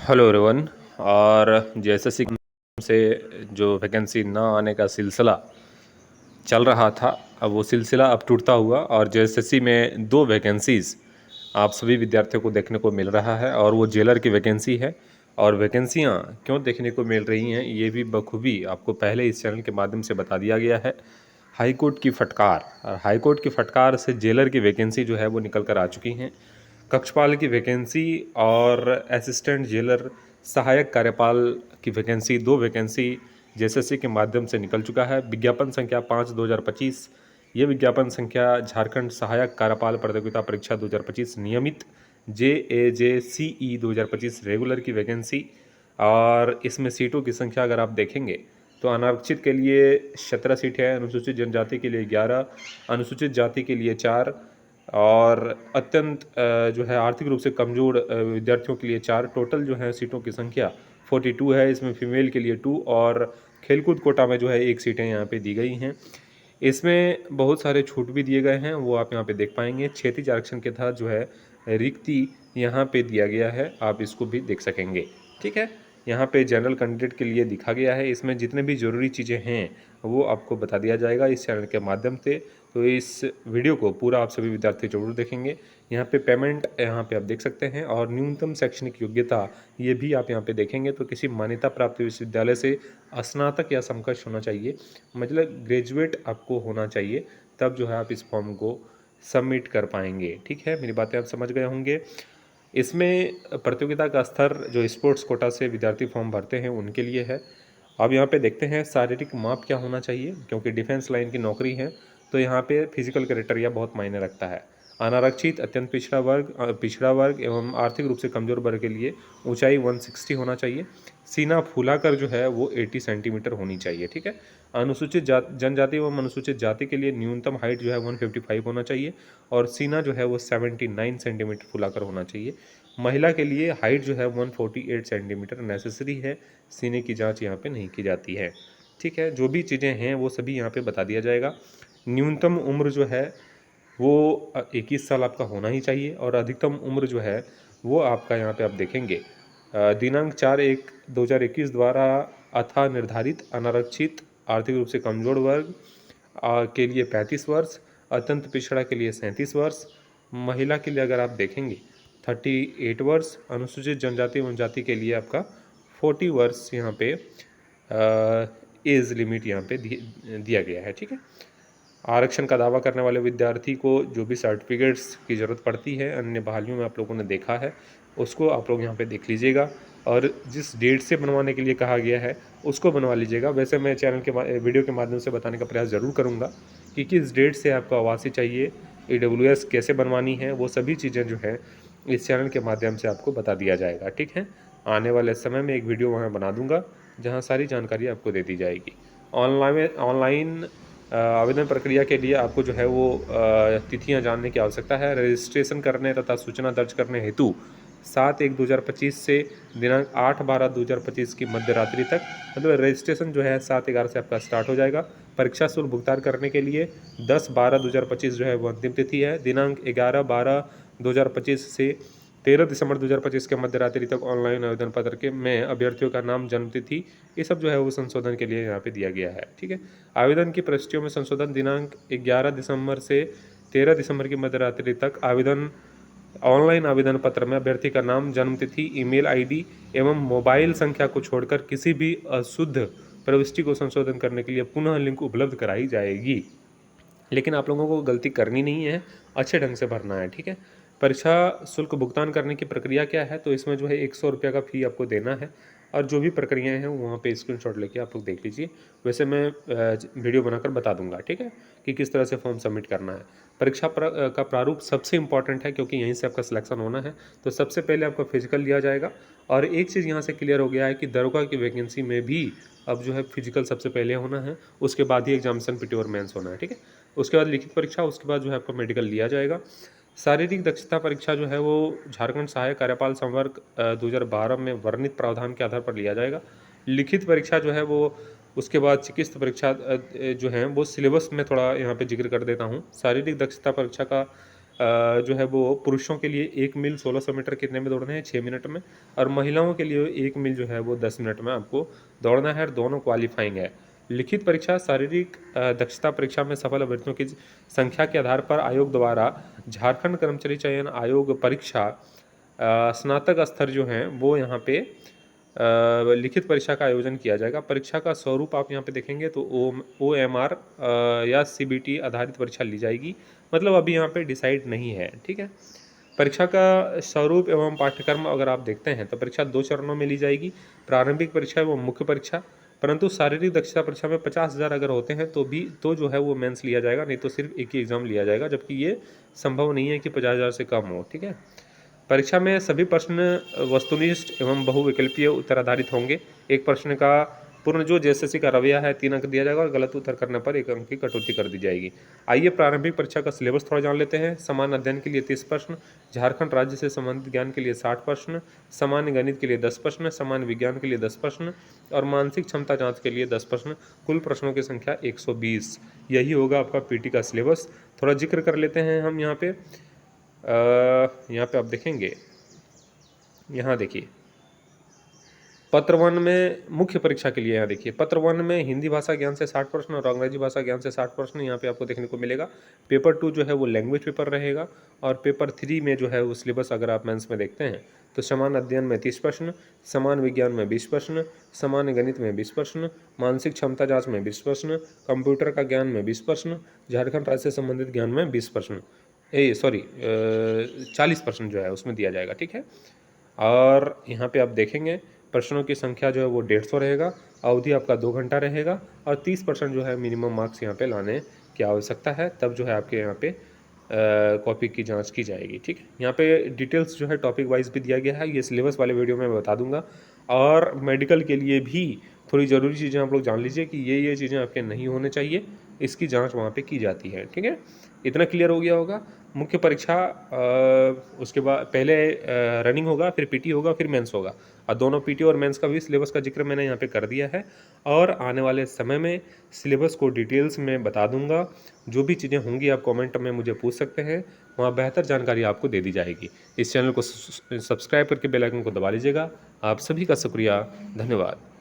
Hello everyone. और JSSC से जो वैकेंसी ना आने का सिलसिला चल रहा था, अब वो सिलसिला अब टूटता हुआ और जेएसएससी में दो वैकेंसीज़ आप सभी विद्यार्थियों को देखने को मिल रहा है और वो जेलर की वैकेंसी है। और वैकेंसियाँ क्यों देखने को मिल रही हैं ये भी बखूबी आपको पहले इस चैनल के माध्यम से बता दिया गया है। हाई कोर्ट की फटकार, और हाई कोर्ट की फटकार से जेलर की वैकेंसी जो है वो निकल कर आ चुकी हैं। कक्षपाल की वैकेंसी और असिस्टेंट जेलर सहायक कार्यपाल की वैकेंसी, दो वैकेंसी जेएसएससी के माध्यम से निकल चुका है। विज्ञापन संख्या 5/2025, ये विज्ञापन संख्या झारखंड सहायक कार्यपाल प्रतियोगिता परीक्षा 2025 नियमित JAJCE 2025 रेगुलर की वैकेंसी। और इसमें सीटों की संख्या अगर आप देखेंगे तो अनारक्षित के लिए 17 सीटें हैं, अनुसूचित जनजाति के लिए 11, अनुसूचित जाति के लिए 4 और अत्यंत जो है आर्थिक रूप से कमज़ोर विद्यार्थियों के लिए 4। टोटल जो है सीटों की संख्या 42 है। इसमें फीमेल के लिए 2 और खेलकूद कोटा में जो है 1 सीटें यहाँ पे दी गई हैं। इसमें बहुत सारे छूट भी दिए गए हैं, वो आप यहाँ पे देख पाएंगे। क्षेत्रीय आरक्षण के तहत जो है रिक्ति यहाँ पे दिया गया है, आप इसको भी देख सकेंगे। ठीक है, यहाँ पे जनरल कैंडिडेट के लिए दिखा गया है। इसमें जितने भी ज़रूरी चीज़ें हैं वो आपको बता दिया जाएगा इस चैनल के माध्यम से। तो इस वीडियो को पूरा आप सभी विद्यार्थी जरूर देखेंगे। यहाँ पे पेमेंट यहाँ पे आप देख सकते हैं और न्यूनतम शैक्षणिक योग्यता ये भी आप यहाँ पे देखेंगे। तो किसी मान्यता प्राप्त विश्वविद्यालय से स्नातक या समकक्ष होना चाहिए, मतलब ग्रेजुएट आपको होना चाहिए, तब जो है आप इस फॉर्म को सबमिट कर पाएंगे। ठीक है, मेरी बातें आप समझ गए होंगे। इसमें प्रतियोगिता का स्तर जो स्पोर्ट्स कोटा से विद्यार्थी फॉर्म भरते हैं उनके लिए है। अब यहाँ पे देखते हैं शारीरिक माप क्या होना चाहिए, क्योंकि डिफेंस लाइन की नौकरी है तो यहाँ पे फिजिकल क्राइटेरिया बहुत मायने रखता है। अनारक्षित, अत्यंत पिछड़ा वर्ग एवं आर्थिक रूप से कमजोर वर्ग के लिए ऊंचाई 160 होना चाहिए। सीना फूलाकर जो है वो 80 सेंटीमीटर होनी चाहिए। ठीक है, अनुसूचित जनजाति एवं अनुसूचित जाति के लिए न्यूनतम हाइट जो है 155 होना चाहिए और सीना जो है वो 79 सेंटीमीटर फुलाकर होना चाहिए। महिला के लिए हाइट जो है 148 सेंटीमीटर नेसेसरी है, सीने की जांच यहाँ पे नहीं की जाती है। ठीक है, जो भी चीज़ें हैं वो सभी यहाँ पे बता दिया जाएगा। न्यूनतम उम्र जो है वो 21 साल आपका होना ही चाहिए और अधिकतम उम्र जो है वो आपका यहाँ पे आप देखेंगे दिनांक 4/1/2021 द्वारा अथा निर्धारित अनारक्षित आर्थिक रूप से कमजोर वर्ग के लिए 35 वर्ष, अत्यंत पिछड़ा के लिए 37 वर्ष, महिला के लिए अगर आप देखेंगे 38 वर्ष, अनुसूचित जनजाति एवं जाति के लिए आपका 40 वर्ष यहाँ पे एज लिमिट यहाँ पे दिया गया है। ठीक है, आरक्षण का दावा करने वाले विद्यार्थी को जो भी सर्टिफिकेट्स की ज़रूरत पड़ती है अन्य बहालियों में आप लोगों ने देखा है, उसको आप लोग यहाँ पे देख लीजिएगा और जिस डेट से बनवाने के लिए कहा गया है उसको बनवा लीजिएगा। वैसे मैं चैनल के वीडियो के माध्यम से बताने का प्रयास ज़रूर करूँगा कि किस डेट से आपको आवासीय चाहिए, EWS कैसे बनवानी है, वो सभी चीज़ें जो है इस चैनल के माध्यम से आपको बता दिया जाएगा। ठीक है, आने वाले समय में एक वीडियो वहाँ बना दूँगा जहाँ सारी जानकारी आपको दे दी जाएगी। ऑनलाइन आवेदन प्रक्रिया के लिए आपको जो है वो तिथियां जानने की आवश्यकता है। रजिस्ट्रेशन करने तथा सूचना दर्ज करने हेतु 7/1/2025 से दिनांक 8/12/2025 की मध्य रात्रि तक, मतलब रजिस्ट्रेशन जो है 7/11 से आपका स्टार्ट हो जाएगा। परीक्षा शुल्क भुगतान करने के लिए 10/12/2025 जो है वो अंतिम तिथि है। दिनांक 11/12/2025 से 13 दिसंबर 2025 के मध्य रात्रि तक ऑनलाइन आवेदन पत्र के में अभ्यर्थियों का नाम, जन्म तिथि, ये सब जो है वो संशोधन के लिए यहाँ पे दिया गया है। ठीक है, आवेदन की प्रविष्टियों में संशोधन दिनांक 11 दिसंबर से 13 दिसंबर की मध्य रात्रि तक ऑनलाइन आवेदन पत्र में अभ्यर्थी का नाम, जन्म तिथि, ईमेल आईडी एवं मोबाइल संख्या को छोड़कर किसी भी अशुद्ध प्रविष्टि को संशोधन करने के लिए पुनः लिंक उपलब्ध कराई जाएगी। लेकिन आप लोगों को गलती करनी नहीं है, अच्छे ढंग से भरना है। ठीक है, परीक्षा शुल्क भुगतान करने की प्रक्रिया क्या है, तो इसमें जो है 100 रुपये का फ़ी आपको देना है और जो भी प्रक्रियाएं हैं वहाँ पे स्क्रीनशॉट लेके आप लोग देख लीजिए। वैसे मैं वीडियो बनाकर बता दूंगा, ठीक है, कि किस तरह से फॉर्म सबमिट करना है। परीक्षा का प्रारूप सबसे इम्पॉर्टेंट है क्योंकि यहीं से आपका सिलेक्शन होना है। तो सबसे पहले आपका फिजिकल लिया जाएगा और एक चीज़ यहाँ से क्लियर हो गया है कि दरोगा की वैकेंसी में भी अब जो है फिजिकल सबसे पहले होना है, उसके बाद ही एग्जामिनेशन PT और मेंस होना है। ठीक है, उसके बाद लिखित परीक्षा, उसके बाद जो है आपका मेडिकल लिया जाएगा। शारीरिक दक्षता परीक्षा जो है वो झारखंड सहायक कार्यपाल संवर्ग 2012 में वर्णित प्रावधान के आधार पर लिया जाएगा। लिखित परीक्षा जो है वो उसके बाद चिकित्सा परीक्षा जो है वो सिलेबस में थोड़ा यहाँ पे जिक्र कर देता हूँ। शारीरिक दक्षता परीक्षा का जो है वो पुरुषों के लिए 1 मील 1600 मीटर कितने में दौड़ना है, 6 मिनट में, और महिलाओं के लिए 1 मील जो है वो 10 मिनट में आपको दौड़ना है, और दोनों क्वालिफाइंग है। लिखित परीक्षा शारीरिक दक्षता परीक्षा में सफल अभ्यर्थियों की संख्या के आधार पर आयोग द्वारा झारखंड कर्मचारी चयन आयोग परीक्षा स्नातक स्तर जो हैं वो यहाँ पे लिखित परीक्षा का आयोजन किया जाएगा। परीक्षा का स्वरूप आप यहाँ पे देखेंगे तो OMR या CBT आधारित परीक्षा ली जाएगी, मतलब अभी यहाँ पे डिसाइड नहीं है, ठीक है। परीक्षा का स्वरूप एवं पाठ्यक्रम अगर आप देखते हैं तो परीक्षा 2 चरणों में ली जाएगी, प्रारंभिक परीक्षा एवं मुख्य परीक्षा। परंतु शारीरिक दक्षता परीक्षा में 50,000 अगर होते हैं तो जो है वो मेंस लिया जाएगा, नहीं तो सिर्फ एक ही एग्जाम लिया जाएगा, जबकि ये संभव नहीं है कि 50,000 से कम हो, ठीक है। परीक्षा में सभी प्रश्न वस्तुनिष्ठ एवं बहुविकल्पीय उत्तर आधारित होंगे। एक प्रश्न का पूर्ण जो JSSC का रवैया है 3 अंक दिया जाएगा, और गलत उत्तर करने पर 1 अंक की कटौती कर दी जाएगी। आइए प्रारंभिक परीक्षा का सिलेबस थोड़ा जान लेते हैं। सामान्य अध्ययन के लिए 30 प्रश्न, झारखंड राज्य से संबंधित ज्ञान के लिए 60 प्रश्न, सामान्य गणित के लिए 10 प्रश्न, सामान्य विज्ञान के लिए 10 प्रश्न, और मानसिक क्षमता जाँच के लिए 10 प्रश्न। कुल प्रश्नों की संख्या 120। यही होगा आपका PT का सिलेबस। थोड़ा जिक्र कर लेते हैं हम यहाँ पे। यहाँ पे आप देखेंगे, यहाँ देखिए पत्र 1 में मुख्य परीक्षा के लिए, यहाँ देखिए पत्र 1 में हिंदी भाषा ज्ञान से 60 प्रश्न और अंग्रेजी भाषा ज्ञान से 60 प्रश्न यहाँ पे आपको देखने को मिलेगा। पेपर 2 जो है वो लैंग्वेज पेपर रहेगा, और पेपर 3 में जो है वो सिलेबस अगर आप मेंस में देखते हैं तो सामान्य अध्ययन में 30 प्रश्न, सामान्य विज्ञान में 20 प्रश्न, सामान्य गणित में 20 प्रश्न, मानसिक क्षमता जाँच में 20 प्रश्न, कंप्यूटर का ज्ञान में 20 प्रश्न, झारखंड राज्य से संबंधित ज्ञान में 20 प्रश्न 40 प्रश्न जो है उसमें दिया जाएगा, ठीक है। और यहाँ पे आप देखेंगे प्रश्नों की संख्या जो है वो 150 रहेगा, अवधि आपका 2 घंटा रहेगा, और 30% जो है मिनिमम मार्क्स यहाँ पे लाने की आवश्यकता है, तब जो है आपके यहाँ पे कॉपी की जांच की जाएगी, ठीक है। यहाँ पे डिटेल्स जो है टॉपिक वाइज भी दिया गया है, ये सिलेबस वाले वीडियो में बता दूंगा। और मेडिकल के लिए भी थोड़ी ज़रूरी चीज़ें आप लोग जान लीजिए कि ये चीज़ें आपके नहीं होने चाहिए, इसकी जांच वहाँ पे की जाती है, ठीक है। इतना क्लियर हो गया होगा। मुख्य परीक्षा उसके बाद पहले रनिंग होगा, फिर PT होगा, फिर मेंस होगा, और दोनों PT और मेंस का भी सिलेबस का जिक्र मैंने यहाँ पे कर दिया है, और आने वाले समय में सिलेबस को डिटेल्स में बता दूंगा। जो भी चीज़ें होंगी आप कमेंट में मुझे पूछ सकते हैं, वहाँ बेहतर जानकारी आपको दे दी जाएगी। इस चैनल को सब्सक्राइब करके बेल आइकन को दबा लीजिएगा। आप सभी का शुक्रिया, धन्यवाद।